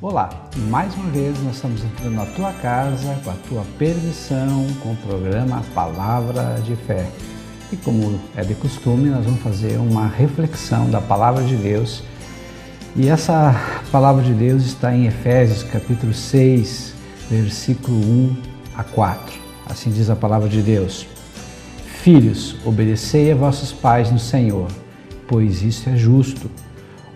Olá, mais uma vez nós estamos entrando na tua casa com a tua permissão, com o programa Palavra de Fé. E como é de costume, nós vamos fazer uma reflexão da Palavra de Deus. E essa Palavra de Deus está em Efésios capítulo 6, versículo 1 a 4. Assim diz a Palavra de Deus: Filhos, obedecei a vossos pais no Senhor, pois isso é justo.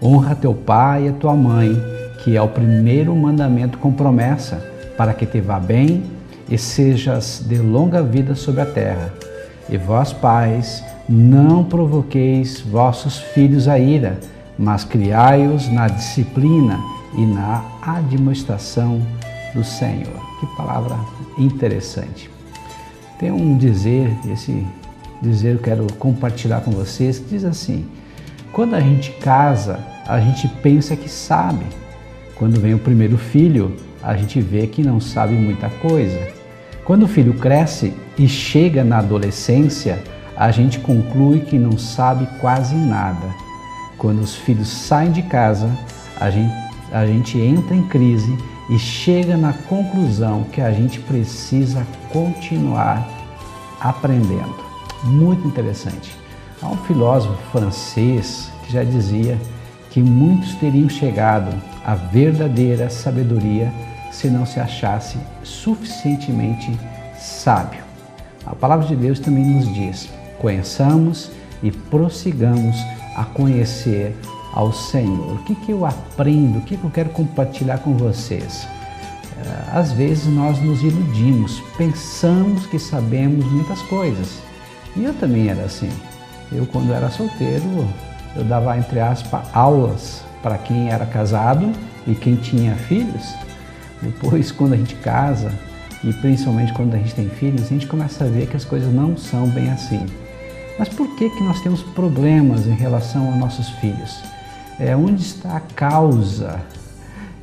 Honra teu pai e a tua mãe, que é o primeiro mandamento com promessa, para que te vá bem e sejas de longa vida sobre a terra. E vós, pais, não provoqueis vossos filhos a ira, mas criai-os na disciplina e na admoestação do Senhor. Que palavra interessante. Tem um dizer, esse dizer eu quero compartilhar com vocês, que diz assim: quando a gente casa, a gente pensa que sabe. Quando vem o primeiro filho, a gente vê que não sabe muita coisa. Quando o filho cresce e chega na adolescência, a gente conclui que não sabe quase nada. Quando os filhos saem de casa, a gente entra em crise e chega na conclusão que a gente precisa continuar aprendendo. Muito interessante. Há um filósofo francês que já dizia que muitos teriam chegado à verdadeira sabedoria se não se achasse suficientemente sábio. A palavra de Deus também nos diz: conheçamos e prossigamos a conhecer ao Senhor. O que eu aprendo, o que eu quero compartilhar com vocês? Às vezes nós nos iludimos, pensamos que sabemos muitas coisas. E eu também era assim. Eu, quando era solteiro, eu dava, entre aspas, aulas para quem era casado e quem tinha filhos. Depois, quando a gente casa, e principalmente quando a gente tem filhos, a gente começa a ver que as coisas não são bem assim. Mas por que nós temos problemas em relação aos nossos filhos? Onde está a causa?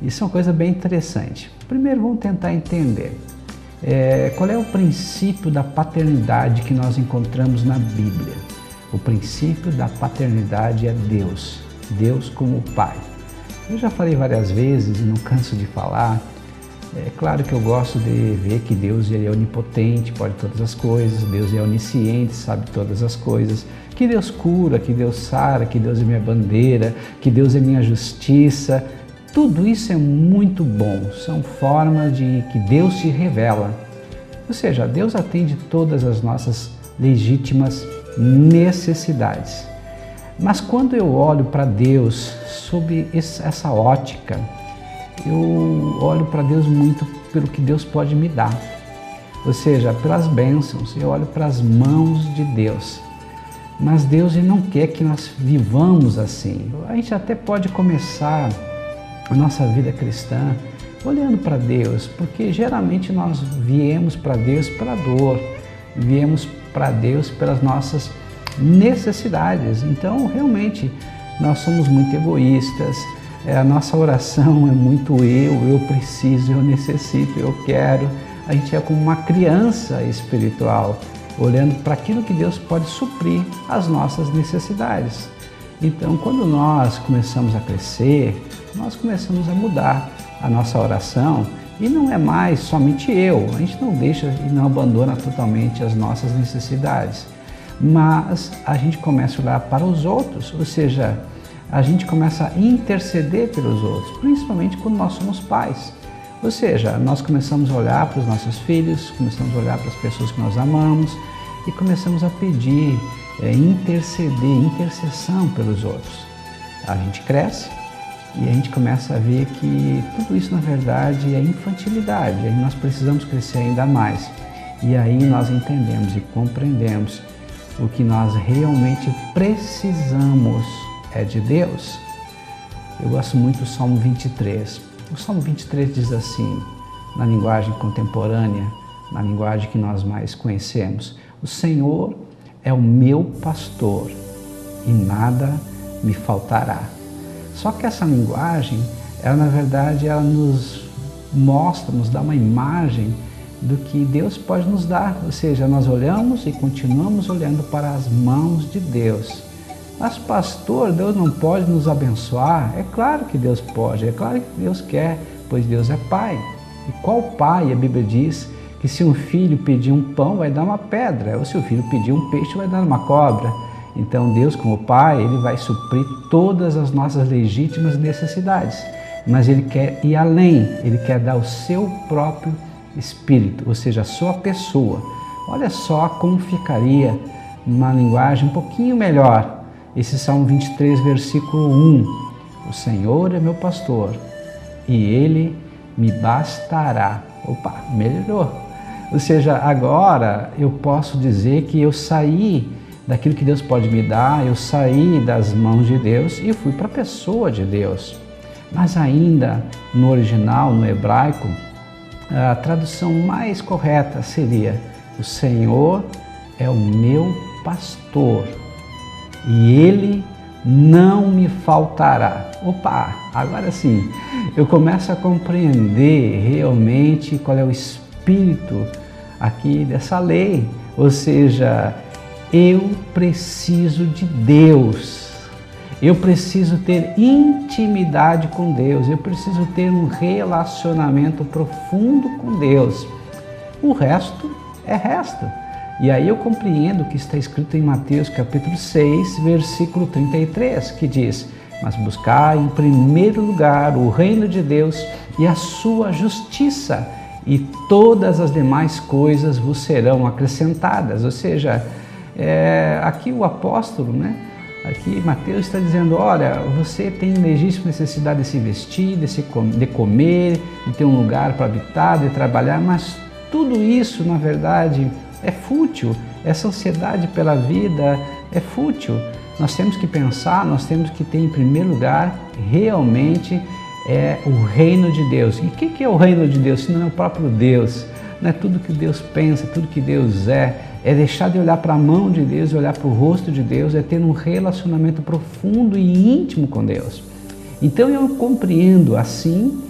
Isso é uma coisa bem interessante. Primeiro, vamos tentar entender qual é o princípio da paternidade que nós encontramos na Bíblia. O princípio da paternidade é Deus, Deus como Pai. Eu já falei várias vezes e não canso de falar. É claro que eu gosto de ver que Deus ele é onipotente, pode todas as coisas, Deus é onisciente, sabe todas as coisas, que Deus cura, que Deus sara, que Deus é minha bandeira, que Deus é minha justiça. Tudo isso é muito bom, são formas de que Deus se revela. Ou seja, Deus atende todas as nossas legítimas necessidades. Mas quando eu olho para Deus sob essa ótica, eu olho para Deus muito pelo que Deus pode me dar. Ou seja, pelas bênçãos, eu olho para as mãos de Deus. Mas Deus ele não quer que nós vivamos assim. A gente até pode começar a nossa vida cristã olhando para Deus, porque geralmente nós viemos para Deus pela dor, viemos para Deus pelas nossas necessidades. Então, realmente, nós somos muito egoístas, a nossa oração é muito eu preciso, eu necessito, eu quero. A gente é como uma criança espiritual, olhando para aquilo que Deus pode suprir as nossas necessidades. Então, quando nós começamos a crescer, nós começamos a mudar a nossa oração e não é mais somente a gente não deixa e não abandona totalmente as nossas necessidades, mas a gente começa a olhar para os outros, ou seja, a gente começa a interceder pelos outros, principalmente quando nós somos pais. Ou seja, nós começamos a olhar para os nossos filhos, começamos a olhar para as pessoas que nós amamos e começamos a pedir, intercessão pelos outros. A gente cresce e a gente começa a ver que tudo isso na verdade é infantilidade, aí nós precisamos crescer ainda mais. E aí nós entendemos e compreendemos o que nós realmente precisamos é de Deus. Eu gosto muito do Salmo 23. O Salmo 23 diz assim, na linguagem contemporânea, na linguagem que nós mais conhecemos: o Senhor é o meu pastor e nada me faltará. Só que essa linguagem, ela na verdade, ela nos mostra, nos dá uma imagem do que Deus pode nos dar. Ou seja, nós olhamos e continuamos olhando para as mãos de Deus. Mas pastor, Deus não pode nos abençoar? É claro que Deus pode, é claro que Deus quer, pois Deus é Pai. E qual pai? A Bíblia diz que se um filho pedir um pão, vai dar uma pedra, ou se o filho pedir um peixe, vai dar uma cobra. Então Deus, como Pai, Ele vai suprir todas as nossas legítimas necessidades. Mas Ele quer ir além, Ele quer dar o seu próprio Espírito, ou seja, a sua pessoa. Olha só como ficaria numa linguagem um pouquinho melhor esse Salmo 23, versículo 1. O Senhor é meu pastor e Ele me bastará. Opa, melhorou. Ou seja, agora eu posso dizer que eu saí daquilo que Deus pode me dar, eu saí das mãos de Deus e fui para a pessoa de Deus. Mas ainda no original, no hebraico, a tradução mais correta seria: o Senhor é o meu pastor e Ele não me faltará. Opa, agora sim, eu começo a compreender realmente qual é o espírito aqui dessa lei. Ou seja, eu preciso de Deus, eu preciso ter intimidade com Deus, eu preciso ter um relacionamento profundo com Deus. O resto é resto. E aí eu compreendo o que está escrito em Mateus capítulo 6, versículo 33, que diz: mas buscai em primeiro lugar o reino de Deus e a sua justiça, e todas as demais coisas vos serão acrescentadas. Ou seja, aqui o apóstolo, aqui Mateus está dizendo: olha, você tem legítima necessidade de se vestir, de comer, de ter um lugar para habitar, de trabalhar, mas tudo isso, na verdade, é fútil. Essa ansiedade pela vida é fútil. Nós temos que pensar, nós temos que ter em primeiro lugar realmente o reino de Deus. E o que é o reino de Deus? Se não é o próprio Deus, não é tudo que Deus pensa, tudo que Deus é deixar de olhar para a mão de Deus, olhar para o rosto de Deus, é ter um relacionamento profundo e íntimo com Deus. Então eu compreendo assim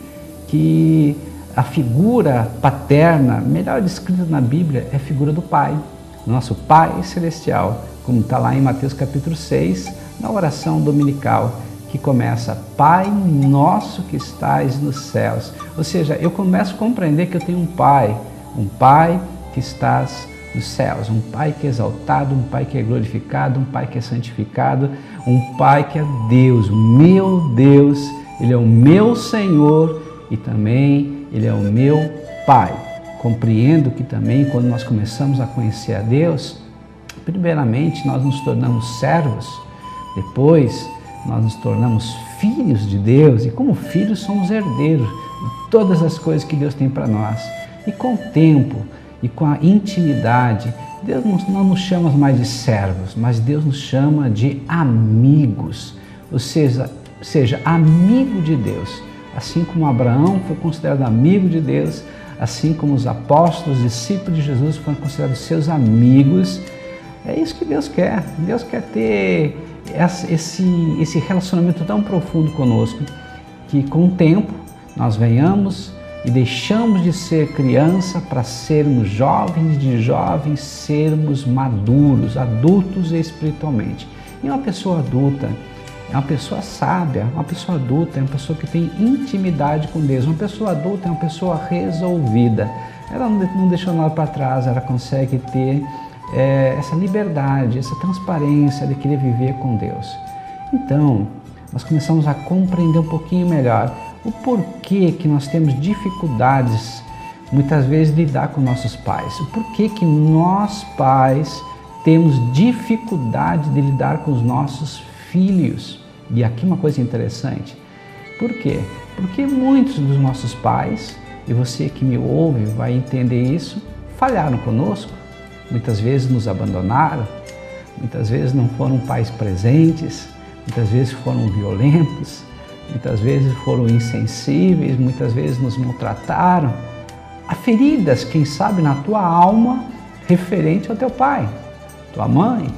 que a figura paterna, melhor descrita na Bíblia, é a figura do Pai, nosso Pai Celestial, como está lá em Mateus capítulo 6, na oração dominical, que começa: Pai nosso que estais nos céus. Ou seja, eu começo a compreender que eu tenho um Pai que estás nos céus, um Pai que é exaltado, um Pai que é glorificado, um Pai que é santificado, um Pai que é Deus, o meu Deus, Ele é o meu Senhor e também Ele é o meu Pai. Compreendo que também quando nós começamos a conhecer a Deus, primeiramente nós nos tornamos servos, depois nós nos tornamos filhos de Deus, e como filhos somos herdeiros de todas as coisas que Deus tem para nós. E com o tempo e com a intimidade, Deus não nos chama mais de servos, mas Deus nos chama de amigos, ou seja, amigo de Deus. Assim como Abraão foi considerado amigo de Deus, assim como os apóstolos, discípulos de Jesus foram considerados seus amigos, é isso que Deus quer. Deus quer ter esse relacionamento tão profundo conosco, que com o tempo nós venhamos e deixamos de ser criança para sermos jovens, de jovens sermos maduros, adultos espiritualmente. E uma pessoa adulta é uma pessoa sábia, uma pessoa adulta é uma pessoa que tem intimidade com Deus, uma pessoa adulta é uma pessoa resolvida. Ela não deixou nada para trás, ela consegue ter essa liberdade, essa transparência de querer viver com Deus. Então, nós começamos a compreender um pouquinho melhor o porquê que nós temos dificuldades, muitas vezes, de lidar com nossos pais. O porquê que nós, pais, temos dificuldade de lidar com os nossos filhos. E aqui uma coisa interessante. Por quê? Porque muitos dos nossos pais, e você que me ouve vai entender isso, falharam conosco. Muitas vezes nos abandonaram, muitas vezes não foram pais presentes, muitas vezes foram violentos, muitas vezes foram insensíveis, muitas vezes nos maltrataram. Há feridas, quem sabe, na tua alma referente ao teu pai, tua mãe,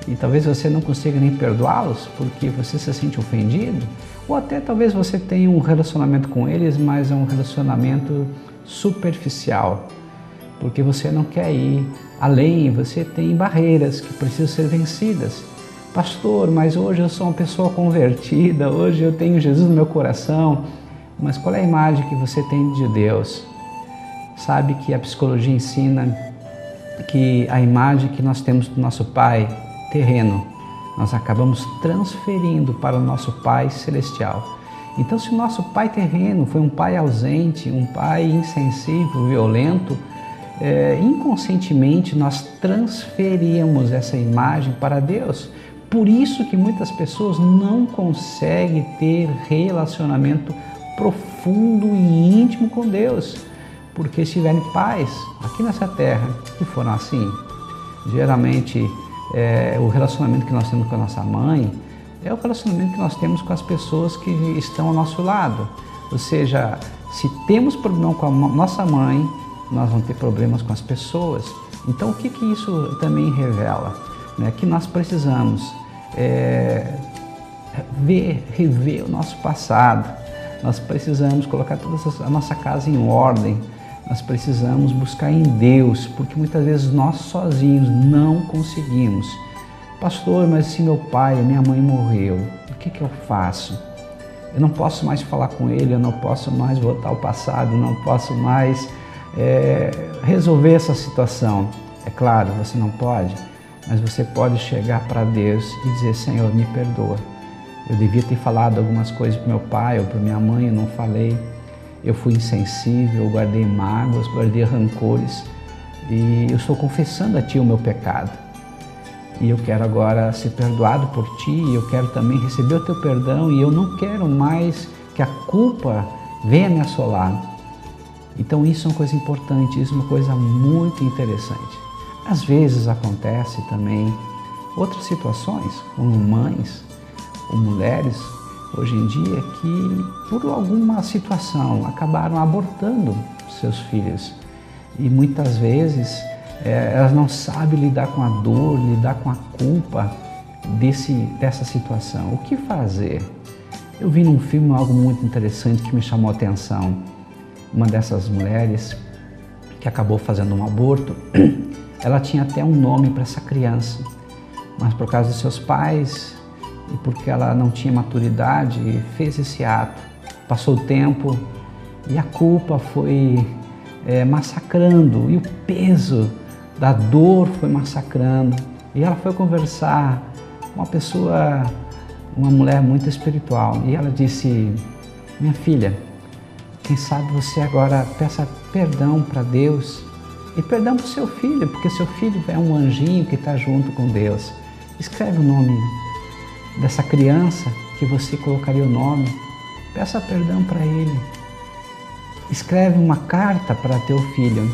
e talvez você não consiga nem perdoá-los porque você se sente ofendido, ou até talvez você tenha um relacionamento com eles, mas é um relacionamento superficial, porque você não quer ir além, você tem barreiras que precisam ser vencidas. Pastor, mas hoje eu sou uma pessoa convertida, hoje eu tenho Jesus no meu coração. Mas qual é a imagem que você tem de Deus? Sabe que a psicologia ensina que a imagem que nós temos do nosso Pai terreno, nós acabamos transferindo para o nosso Pai celestial. Então, se o nosso pai terreno foi um pai ausente, um pai insensível, violento, inconscientemente nós transferimos essa imagem para Deus. Por isso que muitas pessoas não conseguem ter relacionamento profundo e íntimo com Deus, porque tiveram pais aqui nessa terra que foram assim. Geralmente, o relacionamento que nós temos com a nossa mãe é o relacionamento que nós temos com as pessoas que estão ao nosso lado. Ou seja, se temos problema com a nossa mãe, nós vamos ter problemas com as pessoas. Então, o que isso também revela? Que nós precisamos rever o nosso passado. Nós precisamos colocar toda a nossa casa em ordem. Nós precisamos buscar em Deus, porque muitas vezes nós sozinhos não conseguimos. Pastor, mas se meu pai, minha mãe morreu, o que eu faço? Eu não posso mais falar com ele, eu não posso mais voltar ao passado, não posso mais resolver essa situação. É claro, você não pode, mas você pode chegar para Deus e dizer: Senhor, me perdoa. Eu devia ter falado algumas coisas para meu pai ou para minha mãe, eu não falei. Eu fui insensível, eu guardei mágoas, guardei rancores e eu estou confessando a Ti o meu pecado. E eu quero agora ser perdoado por Ti, e eu quero também receber o Teu perdão, e eu não quero mais que a culpa venha me assolar. Então isso é uma coisa importante, isso é uma coisa muito interessante. Às vezes acontece também outras situações, como mães ou mulheres, hoje em dia, que por alguma situação acabaram abortando seus filhos. E muitas vezes elas não sabem lidar com a dor, lidar com a culpa dessa situação. O que fazer? Eu vi num filme algo muito interessante que me chamou a atenção. Uma dessas mulheres que acabou fazendo um aborto, ela tinha até um nome para essa criança, mas por causa dos seus pais e porque ela não tinha maturidade, fez esse ato. Passou o tempo e a culpa foi massacrando, e o peso da dor foi massacrando. E ela foi conversar com uma mulher muito espiritual, e ela disse: minha filha, quem sabe você agora peça perdão para Deus e perdão para o seu filho, porque seu filho é um anjinho que está junto com Deus. Escreve o nome dessa criança que você colocaria o nome, peça perdão para ele. Escreve uma carta para teu filho,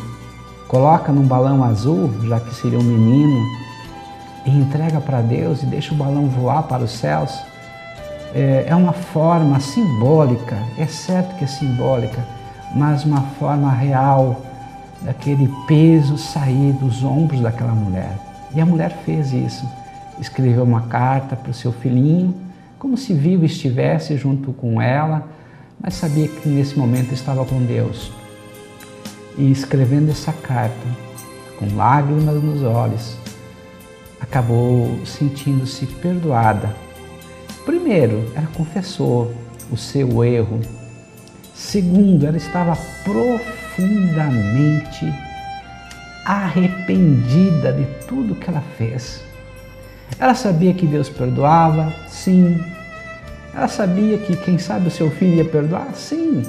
coloca num balão azul, já que seria um menino, e entrega para Deus e deixa o balão voar para os céus. É uma forma simbólica, é certo que é simbólica, mas uma forma real daquele peso sair dos ombros daquela mulher. E a mulher fez isso, escreveu uma carta para o seu filhinho, como se vivo estivesse junto com ela, mas sabia que nesse momento estava com Deus. E escrevendo essa carta, com lágrimas nos olhos, acabou sentindo-se perdoada. Primeiro, ela confessou o seu erro. Segundo, ela estava profundamente arrependida de tudo que ela fez. Ela sabia que Deus perdoava, sim. Ela sabia que, quem sabe, o seu filho ia perdoar, sim.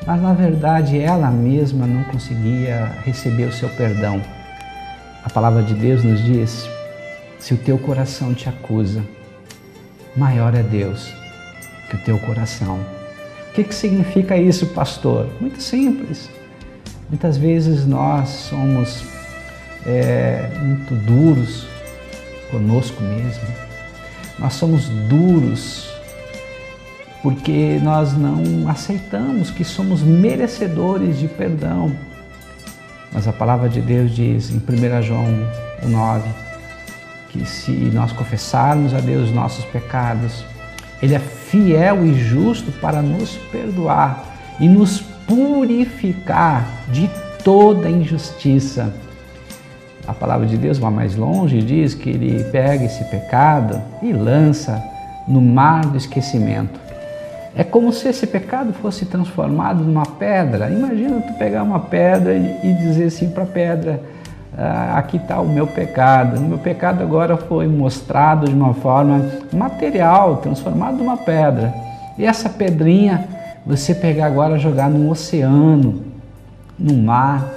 Mas, na verdade, ela mesma não conseguia receber o seu perdão. A palavra de Deus nos diz: se o teu coração te acusa, maior é Deus que o teu coração. O que significa isso, pastor? Muito simples. Muitas vezes nós somos muito duros conosco mesmo. Nós somos duros porque nós não aceitamos que somos merecedores de perdão. Mas a palavra de Deus diz em 1 João 1,9 que se nós confessarmos a Deus os nossos pecados, Ele é fiel e justo para nos perdoar e nos purificar de toda injustiça. A palavra de Deus vai mais longe e diz que ele pega esse pecado e lança no mar do esquecimento. É como se esse pecado fosse transformado numa pedra. Imagina tu pegar uma pedra e dizer assim para a pedra: aqui está o meu pecado. O meu pecado agora foi mostrado de uma forma material, transformado numa pedra. E essa pedrinha você pegar agora e jogar no oceano, no mar.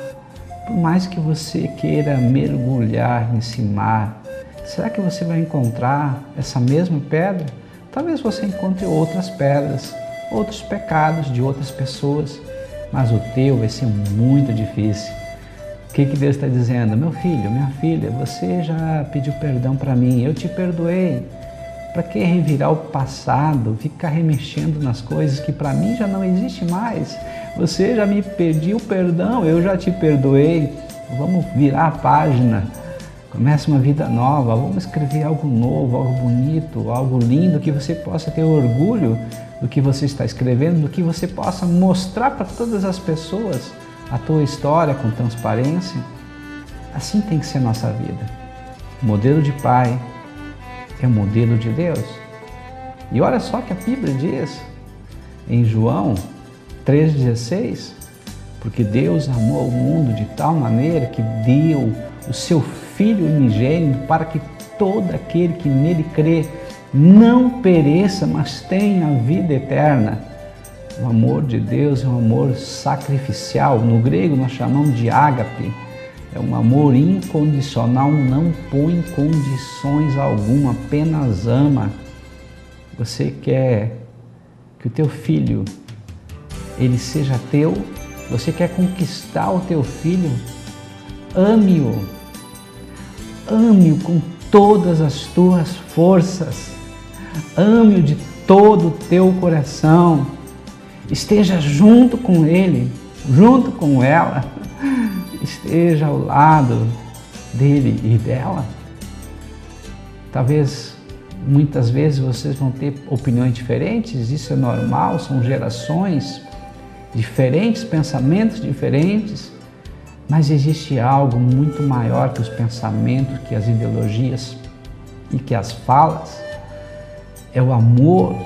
Por mais que você queira mergulhar nesse mar, será que você vai encontrar essa mesma pedra? Talvez você encontre outras pedras, outros pecados de outras pessoas, mas o teu vai ser muito difícil. O que Deus está dizendo? Meu filho, minha filha, você já pediu perdão para mim, eu te perdoei. Para que revirar o passado, ficar remexendo nas coisas que para mim já não existe mais? Você já me pediu perdão, eu já te perdoei. Vamos virar a página, comece uma vida nova, vamos escrever algo novo, algo bonito, algo lindo, que você possa ter orgulho do que você está escrevendo, do que você possa mostrar para todas as pessoas a tua história com transparência. Assim tem que ser a nossa vida. O modelo de pai é o modelo de Deus. E olha só que a Bíblia diz em João 3,16, porque Deus amou o mundo de tal maneira que deu o seu Filho unigênito para que todo aquele que nele crê não pereça, mas tenha a vida eterna. O amor de Deus é um amor sacrificial. No grego nós chamamos de ágape. É um amor incondicional, não põe condições alguma, apenas ama. Você quer que o teu filho, ele seja teu? Você quer conquistar o teu filho? Ame-o. Ame-o com todas as tuas forças. Ame-o de todo o teu coração. Esteja junto com ele, junto com ela. Esteja ao lado dele e dela. Talvez muitas vezes vocês vão ter opiniões diferentes, isso é normal, são gerações diferentes, pensamentos diferentes, mas existe algo muito maior que os pensamentos, que as ideologias e que as falas. É o amor.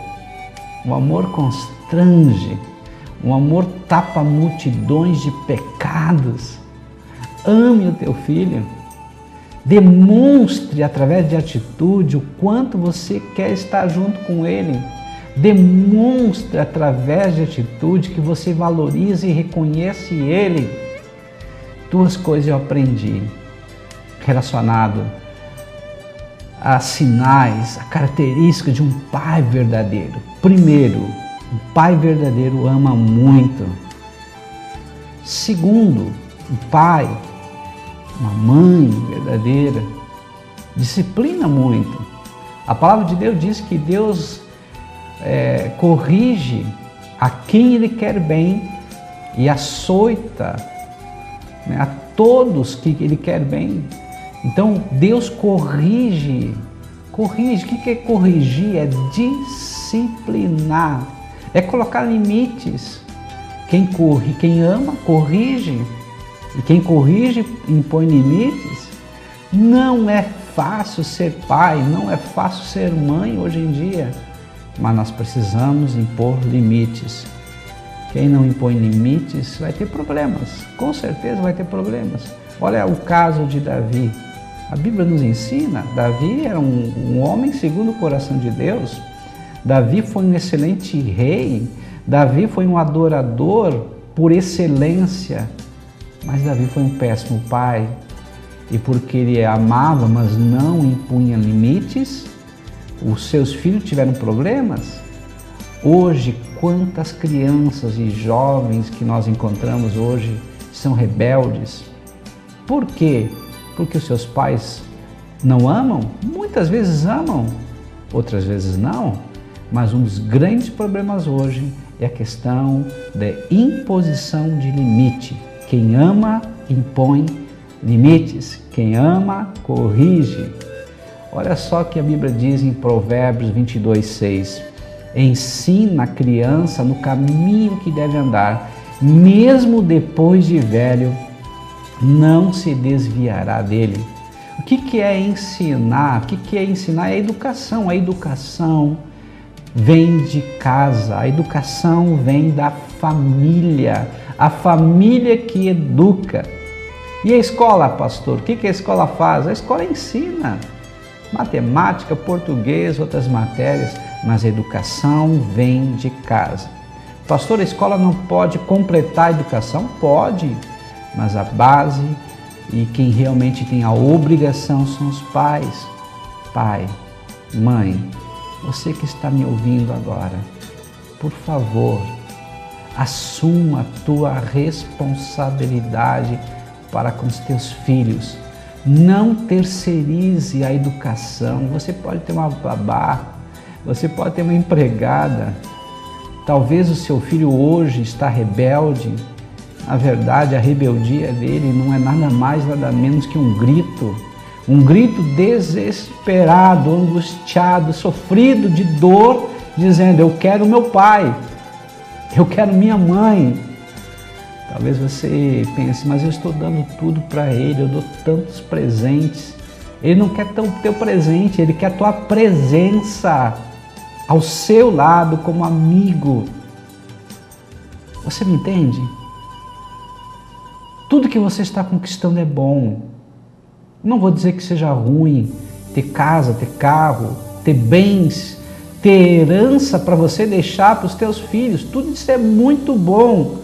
O amor constrange, o amor tapa multidões de pecados. Ame o teu filho, demonstre através de atitude o quanto você quer estar junto com ele. Demonstre através de atitude que você valoriza e reconhece ele. Duas coisas eu aprendi relacionado a sinais, a característica de um pai verdadeiro. Primeiro, um pai verdadeiro ama muito. Segundo, um pai, uma mãe verdadeira, disciplina muito. A palavra de Deus diz que Deus corrige a quem Ele quer bem e açoita, né, a todos que Ele quer bem. Então Deus corrige. Corrige. O que é corrigir? É disciplinar. É colocar limites. Quem ama, corrige. E quem corrige, impõe limites. Não é fácil ser pai, não é fácil ser mãe hoje em dia. Mas nós precisamos impor limites. Quem não impõe limites vai ter problemas. Com certeza vai ter problemas. Olha o caso de Davi. A Bíblia nos ensina, Davi era um homem segundo o coração de Deus. Davi foi um excelente rei. Davi foi um adorador por excelência. Mas Davi foi um péssimo pai. E porque ele amava, mas não impunha limites, os seus filhos tiveram problemas. Hoje, quantas crianças e jovens que nós encontramos hoje são rebeldes. Por quê? Porque os seus pais não amam? Muitas vezes amam, outras vezes não. Mas um dos grandes problemas hoje é a questão da imposição de limite. Quem ama, impõe limites. Quem ama, corrige. Olha só o que a Bíblia diz em Provérbios 22:6. Ensina a criança no caminho que deve andar, mesmo depois de velho, não se desviará dele. O que é ensinar? O que é ensinar? É educação. A educação vem de casa, a educação vem da família, a família que educa. E a escola, pastor? O que a escola faz? A escola ensina matemática, português, outras matérias, mas a educação vem de casa. Pastor, a escola não pode completar a educação? Pode, mas a base e quem realmente tem a obrigação são os pais. Pai, mãe, você que está me ouvindo agora, por favor, assuma a tua responsabilidade para com os teus filhos. Não terceirize a educação. Você pode ter uma babá, você pode ter uma empregada. Talvez o seu filho hoje está rebelde. Na verdade, a rebeldia dele não é nada mais, nada menos que um grito desesperado, angustiado, sofrido de dor, dizendo: eu quero meu pai, eu quero minha mãe. Talvez você pense: mas eu estou dando tudo para ele, eu dou tantos presentes. Ele não quer teu presente, ele quer a tua presença ao seu lado como amigo. Você me entende? Tudo que você está conquistando é bom. Não vou dizer que seja ruim ter casa, ter carro, ter bens, ter herança para você deixar para os teus filhos. Tudo isso é muito bom.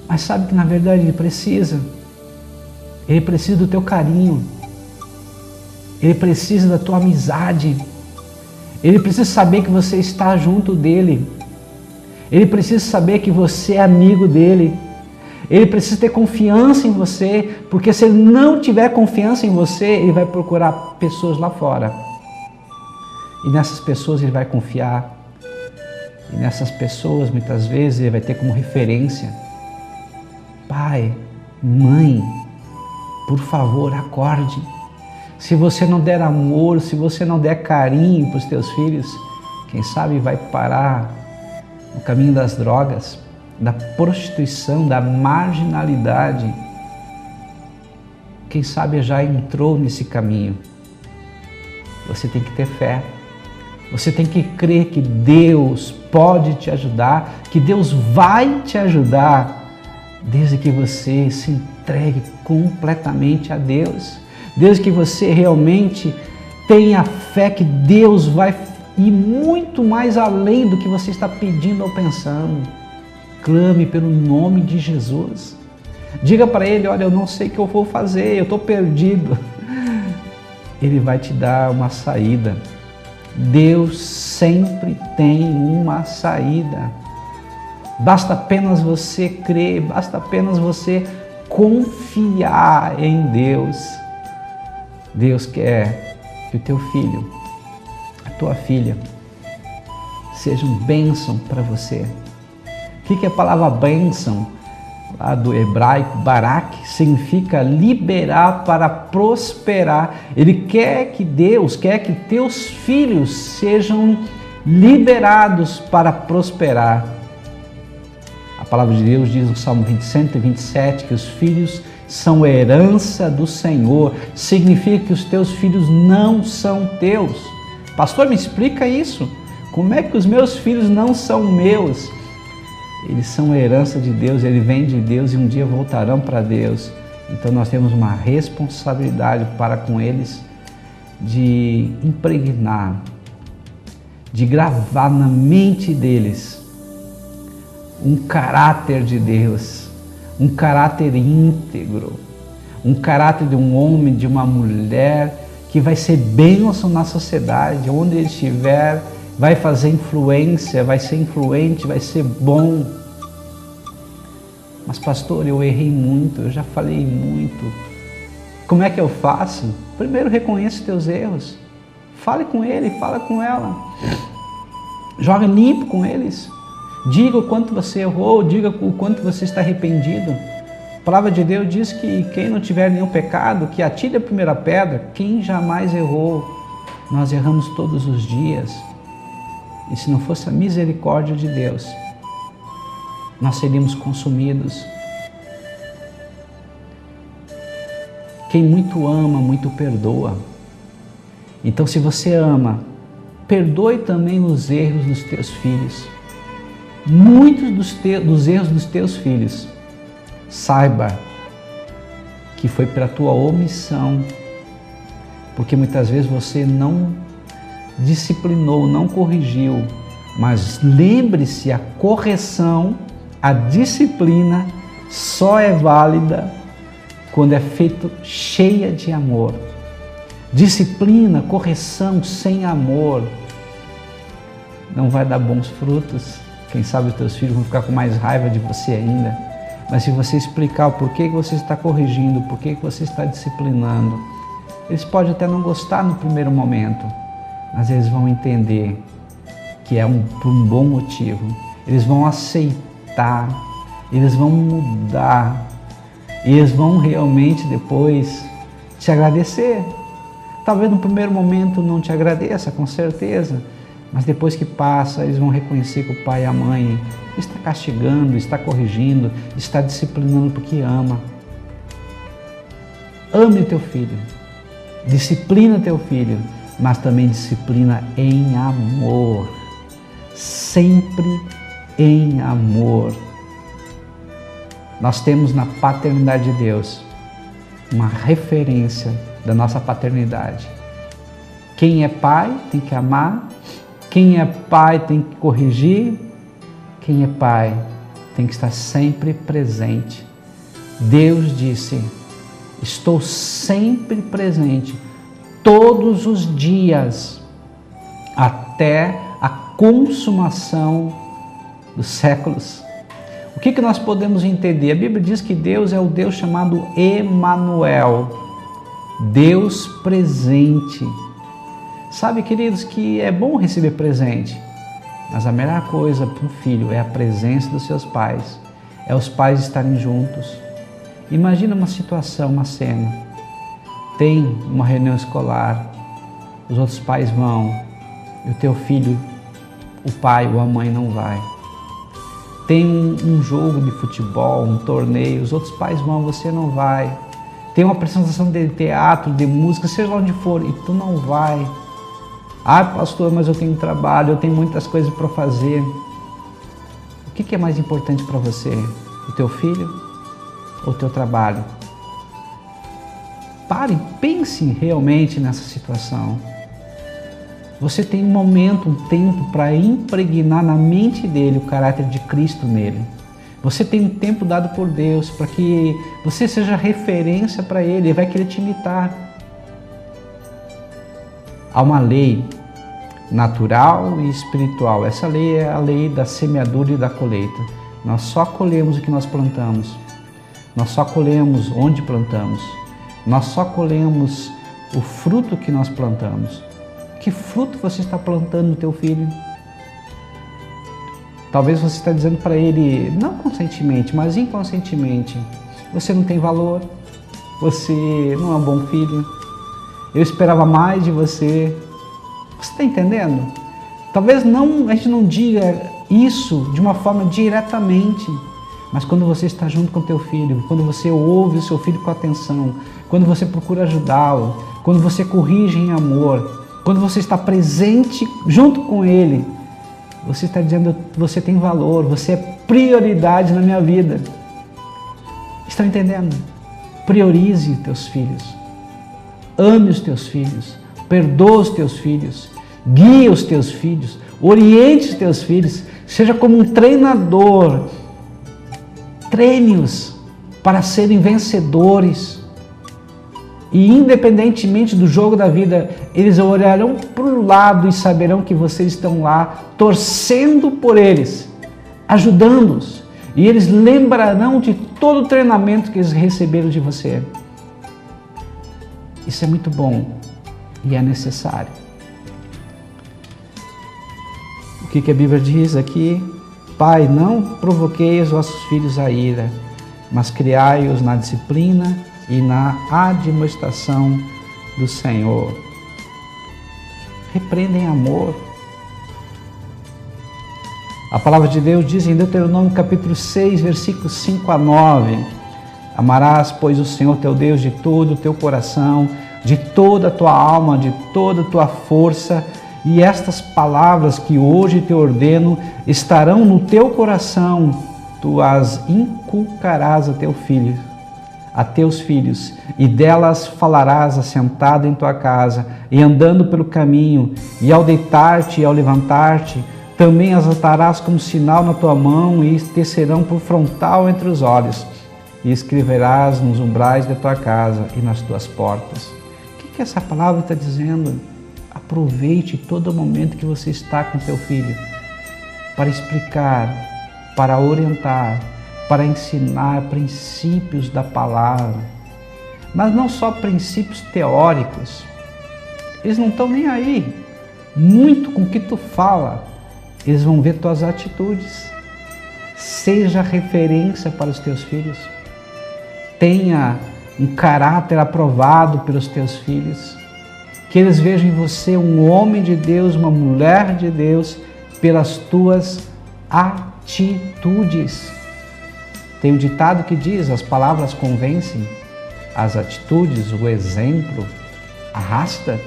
Mas sabe que na verdade ele precisa do teu carinho, ele precisa da tua amizade, ele precisa saber que você está junto dele, ele precisa saber que você é amigo dele, ele precisa ter confiança em você, porque se ele não tiver confiança em você, ele vai procurar pessoas lá fora, e nessas pessoas ele vai confiar, e nessas pessoas muitas vezes ele vai ter como referência. Pai, mãe, por favor, acorde. Se você não der amor, se você não der carinho para os teus filhos, quem sabe vai parar no caminho das drogas, da prostituição, da marginalidade. Quem sabe já entrou nesse caminho. Você tem que ter fé. Você tem que crer que Deus pode te ajudar, que Deus vai te ajudar, desde que você se entregue completamente a Deus, desde que você realmente tenha fé que Deus vai ir muito mais além do que você está pedindo ou pensando. Clame pelo nome de Jesus. Diga para Ele: olha, eu não sei o que eu vou fazer, eu estou perdido. Ele vai te dar uma saída. Deus sempre tem uma saída. Basta apenas você crer, basta apenas você confiar em Deus. Deus quer que o teu filho, a tua filha, sejam bênção para você. O que é a palavra bênção? Lá do hebraico, barak, significa liberar para prosperar. Ele quer que Deus, quer que teus filhos sejam liberados para prosperar. A palavra de Deus diz no Salmo 127 que os filhos são herança do Senhor. Significa que os teus filhos não são teus. Pastor, me explica isso. Como é que os meus filhos não são meus? Eles são herança de Deus, eles vêm de Deus e um dia voltarão para Deus. Então nós temos uma responsabilidade para com eles de impregnar, de gravar na mente deles um caráter de Deus, um caráter íntegro, um caráter de um homem, de uma mulher que vai ser bênção na sociedade, onde ele estiver, vai fazer influência, vai ser influente, vai ser bom. Mas pastor, eu errei muito, eu já falei muito. Como é que eu faço? Primeiro reconheça os teus erros. Fale com ele, fala com ela. Joga limpo com eles. Diga o quanto você errou, diga o quanto você está arrependido. A palavra de Deus diz que quem não tiver nenhum pecado, que atire a primeira pedra. Quem jamais errou? Nós erramos todos os dias. E se não fosse a misericórdia de Deus, nós seríamos consumidos. Quem muito ama, muito perdoa. Então, se você ama, perdoe também os erros dos teus filhos. Muitos dos erros dos teus filhos, saiba que foi pela tua omissão, porque muitas vezes você não disciplinou, não corrigiu, mas lembre-se, a correção, a disciplina só é válida quando é feito cheia de amor. Disciplina, correção sem amor não vai dar bons frutos. Quem sabe os teus filhos vão ficar com mais raiva de você ainda. Mas se você explicar o porquê que você está corrigindo, o porquê que você está disciplinando, eles podem até não gostar no primeiro momento, mas eles vão entender que é por um bom motivo. Eles vão aceitar, eles vão mudar, e eles vão realmente depois te agradecer. Talvez no primeiro momento não te agradeça, com certeza, mas depois que passa, eles vão reconhecer que o pai e a mãe está castigando, está corrigindo, está disciplinando porque ama. Ame teu filho, disciplina teu filho, mas também disciplina em amor, sempre em amor. Nós temos na paternidade de Deus uma referência da nossa paternidade. Quem é pai tem que amar, quem é pai tem que corrigir, quem é pai tem que estar sempre presente. Deus disse: estou sempre presente, todos os dias, até a consumação dos séculos. O que nós podemos entender? A Bíblia diz que Deus é o Deus chamado Emanuel, Deus presente. Sabe, queridos, que é bom receber presente, mas a melhor coisa para um filho é a presença dos seus pais, é os pais estarem juntos. Imagina uma situação, uma cena, tem uma reunião escolar, os outros pais vão, e o teu filho, o pai ou a mãe não vai. Tem um jogo de futebol, um torneio, os outros pais vão, você não vai. Tem uma apresentação de teatro, de música, seja lá onde for, e tu não vai. Ah, pastor, mas eu tenho trabalho, eu tenho muitas coisas para fazer. O que é mais importante para você? O teu filho ou o teu trabalho? Pare, pense realmente nessa situação. Você tem um momento, um tempo para impregnar na mente dele o caráter de Cristo nele. Você tem um tempo dado por Deus para que você seja referência para ele, ele vai querer te imitar. Há uma lei natural e espiritual. Essa lei é a lei da semeadura e da colheita. Nós só colhemos o que nós plantamos. Nós só colhemos onde plantamos. Nós só colhemos o fruto que nós plantamos. Que fruto você está plantando no teu filho? Talvez você está dizendo para ele, não conscientemente, mas inconscientemente, você não tem valor, você não é um bom filho, eu esperava mais de você. Você está entendendo? Talvez não, a gente não diga isso de uma forma diretamente, mas quando você está junto com o teu filho, quando você ouve o seu filho com atenção, quando você procura ajudá-lo, quando você corrige em amor, quando você está presente junto com ele, você está dizendo, você tem valor, você é prioridade na minha vida. Estão entendendo? Priorize teus filhos. Ame os teus filhos. Perdoa os teus filhos. Guia os teus filhos. Oriente os teus filhos. Seja como um treinador. Treine-os para serem vencedores. E independentemente do jogo da vida, eles olharão para o lado e saberão que vocês estão lá, torcendo por eles, ajudando-os. E eles lembrarão de todo o treinamento que eles receberam de você. Isso é muito bom e é necessário. O que a Bíblia diz aqui? Pai, não provoquei os vossos filhos a ira, mas criai-os na disciplina e na admoestação do Senhor. Repreenda em amor. A palavra de Deus diz em Deuteronômio capítulo 6, versículos 5 a 9, Amarás, pois, o Senhor teu Deus de todo o teu coração, de toda a tua alma, de toda a tua força. E estas palavras que hoje te ordeno estarão no teu coração. Tu as inculcarás a teus filhos, e delas falarás assentado em tua casa, e andando pelo caminho, e ao deitar-te e ao levantar-te, também as atarás como sinal na tua mão, e te serão por frontal entre os olhos, e escreverás nos umbrais da tua casa e nas tuas portas. O que essa palavra está dizendo? Aproveite todo momento que você está com teu filho para explicar, para orientar, para ensinar princípios da palavra. Mas não só princípios teóricos. Eles não estão nem aí muito com o que tu fala. Eles vão ver tuas atitudes. Seja referência para os teus filhos. Tenha um caráter aprovado pelos teus filhos. Que eles vejam em você um homem de Deus, uma mulher de Deus, pelas tuas atitudes. Tem um ditado que diz: as palavras convencem, as atitudes, o exemplo, arrasta.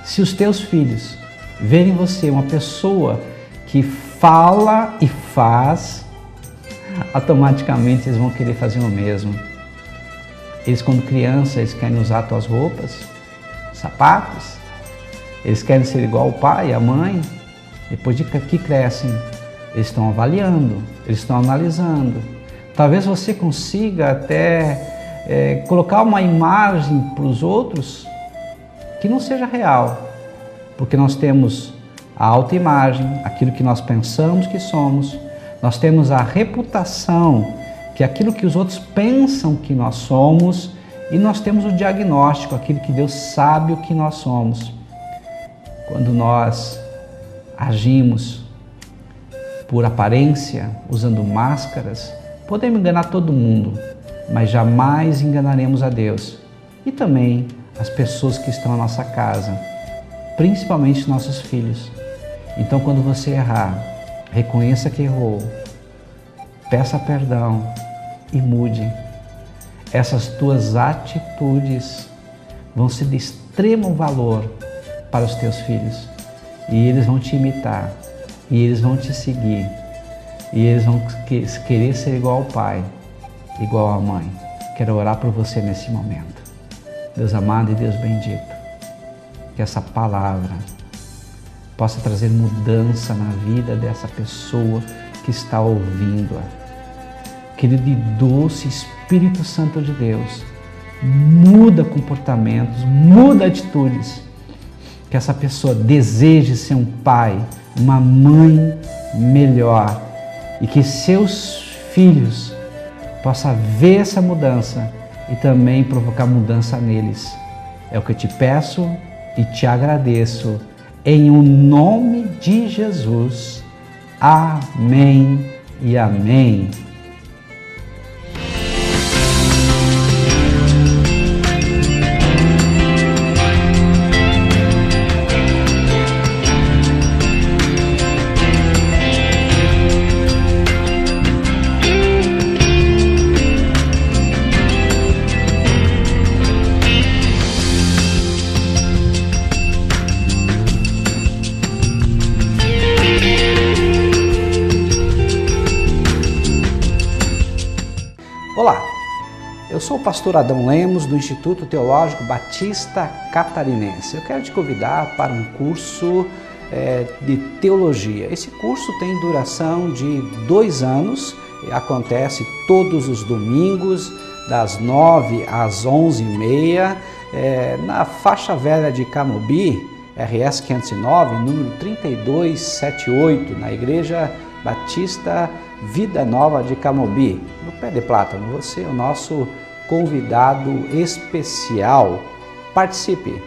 Se os teus filhos verem você uma pessoa que fala e faz, automaticamente eles vão querer fazer o mesmo. Eles, quando crianças, eles querem usar tuas roupas, sapatos, eles querem ser igual ao pai e à mãe. Depois de que crescem, eles estão avaliando, eles estão analisando. Talvez você consiga até colocar uma imagem para os outros que não seja real, porque nós temos a autoimagem, aquilo que nós pensamos que somos, nós temos a reputação, que é aquilo que os outros pensam que nós somos, e nós temos o diagnóstico, aquilo que Deus sabe o que nós somos. Quando nós agimos por aparência, usando máscaras, podemos enganar todo mundo, mas jamais enganaremos a Deus e também as pessoas que estão na nossa casa, principalmente nossos filhos. Então, quando você errar, reconheça que errou, peça perdão e mude. Essas tuas atitudes vão ser de extremo valor para os teus filhos, e eles vão te imitar, e eles vão te seguir, e eles vão querer ser igual ao pai, igual à mãe. Quero orar por você nesse momento. Deus amado e Deus bendito, que essa palavra possa trazer mudança na vida dessa pessoa que está ouvindo-a. Querido e doce Espírito Santo de Deus, muda comportamentos, muda atitudes. Que essa pessoa deseje ser um pai, uma mãe melhor, e que seus filhos possam ver essa mudança e também provocar mudança neles. É o que eu te peço e te agradeço, em o nome de Jesus. Amém e amém. Olá, eu sou o pastor Adão Lemos do Instituto Teológico Batista Catarinense. Eu quero te convidar para um curso de teologia. Esse curso tem duração de 2 anos, acontece todos os domingos, das 9 às 11h30, na faixa velha de Camobi, RS 509, número 3278, na Igreja Batista Vida Nova de Camobi, no Pé de Plátano. Você é o nosso convidado especial. Participe!